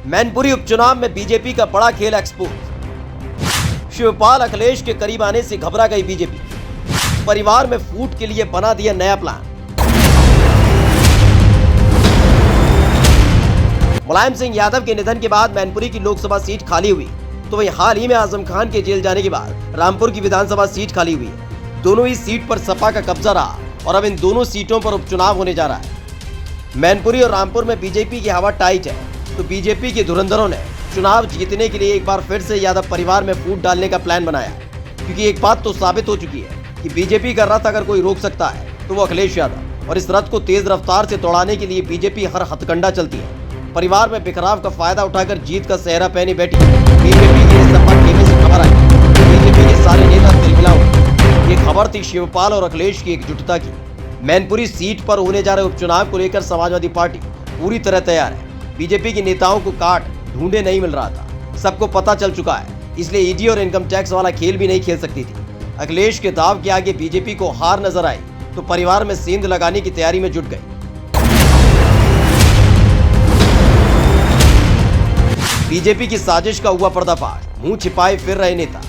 मैनपुरी उपचुनाव में बीजेपी का बड़ा खेल एक्सपोज। शिवपाल अखिलेश के करीब आने से घबरा गई बीजेपी। परिवार में फूट के लिए बना दिया नया प्लान। मुलायम सिंह यादव के निधन के बाद मैनपुरी की लोकसभा सीट खाली हुई, तो वहीं हाल ही में आजम खान के जेल जाने के बाद रामपुर की विधानसभा सीट खाली हुई है। दोनों ही सीट पर सपा का कब्जा रहा और अब इन दोनों सीटों पर उपचुनाव होने जा रहा है। मैनपुरी और रामपुर में बीजेपी की हवा टाइट है, तो बीजेपी के धुरंधरों ने चुनाव जीतने के लिए एक बार फिर से यादव परिवार में फूट डालने का प्लान बनाया, क्योंकि एक बात तो साबित हो चुकी है कि बीजेपी का रथ अगर कोई रोक सकता है तो वो अखिलेश यादव, और इस रथ को तेज रफ्तार से दौड़ाने के लिए बीजेपी हर हथकंडा चलती है। परिवार में बिखराव का फायदा उठाकर जीत का सेहरा पहने बैठी बीजेपी के सपा खेमे से खबर आई। बीजेपी के सारे नेता तिलमिला उठे। ये खबर थी शिवपाल और अखिलेश की एकजुटता की। मैनपुरी सीट पर होने जा रहे उपचुनाव को लेकर समाजवादी पार्टी पूरी तरह तैयार है। बीजेपी के नेताओं को काट ढूंढे नहीं मिल रहा था, सबको पता चल चुका है, इसलिए ईडी और इनकम टैक्स वाला खेल भी नहीं खेल सकती थी। अखिलेश के दाव के आगे बीजेपी को हार नजर आई, तो परिवार में सेंध लगाने की तैयारी में जुट गई। बीजेपी की साजिश का हुआ पर्दाफाश, मुंह छिपाए फिर रहे नेता।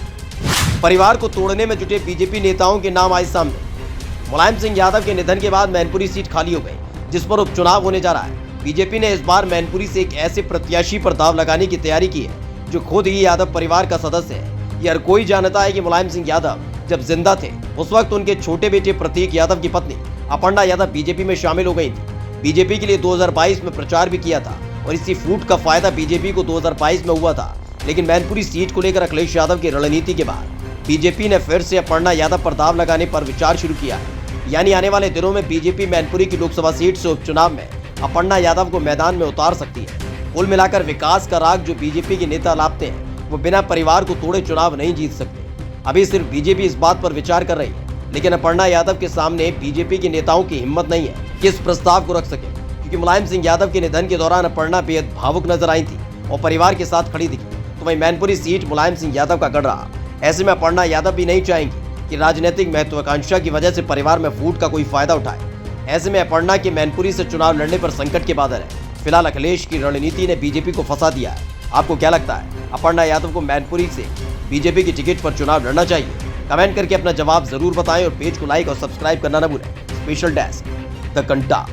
परिवार को तोड़ने में जुटे बीजेपी नेताओं के नाम आए सामने। मुलायम सिंह यादव के निधन के बाद मैनपुरी सीट खाली हो गई, जिस पर उपचुनाव होने जा रहा है। बीजेपी ने इस बार मैनपुरी से एक ऐसे प्रत्याशी पर दाव लगाने की तैयारी की है जो खुद ही यादव परिवार का सदस्य है। यह हर कोई जानता है कि मुलायम सिंह यादव जब जिंदा थे उस वक्त उनके छोटे बेटे प्रतीक यादव की पत्नी अपर्णा यादव बीजेपी में शामिल हो गई थी। बीजेपी के लिए 2022 में प्रचार भी किया था और इसी फूट का फायदा बीजेपी को 2022 में हुआ था। लेकिन मैनपुरी सीट को लेकर अखिलेश यादव की रणनीति के बाद बीजेपी ने फिर से अपर्णा यादव पर दाव लगाने पर विचार शुरू किया है। यानी आने वाले दिनों में बीजेपी मैनपुरी की लोकसभा सीट से उपचुनाव में अपर्णा यादव को मैदान में उतार सकती है। कुल मिलाकर विकास का राग जो बीजेपी के नेता लापते हैं, वो बिना परिवार को तोड़े चुनाव नहीं जीत सकते। अभी सिर्फ बीजेपी इस बात पर विचार कर रही है, लेकिन अपर्णा यादव के सामने बीजेपी के नेताओं की हिम्मत नहीं है कि इस प्रस्ताव को रख सके, क्योंकि मुलायम सिंह यादव के निधन के दौरान अपर्णा बेहद भावुक नजर आई थी और परिवार के साथ खड़ी दिखी। तो वहीं मैनपुरी सीट मुलायम सिंह यादव का गढ़ रहा। ऐसे में अपर्णा यादव भी नहीं चाहेंगी कि राजनीतिक महत्वाकांक्षा की वजह से परिवार में फूट का कोई फायदा उठाए। ऐसे में अपर्णा के मैनपुरी से चुनाव लड़ने पर संकट के बादल है। फिलहाल अखिलेश की रणनीति ने बीजेपी को फंसा दिया है। आपको क्या लगता है, अपर्णा यादव को मैनपुरी से बीजेपी की टिकट पर चुनाव लड़ना चाहिए? कमेंट करके अपना जवाब जरूर बताएं और पेज को लाइक और सब्सक्राइब करना न भूलें। स्पेशल डेस्क द घंटा।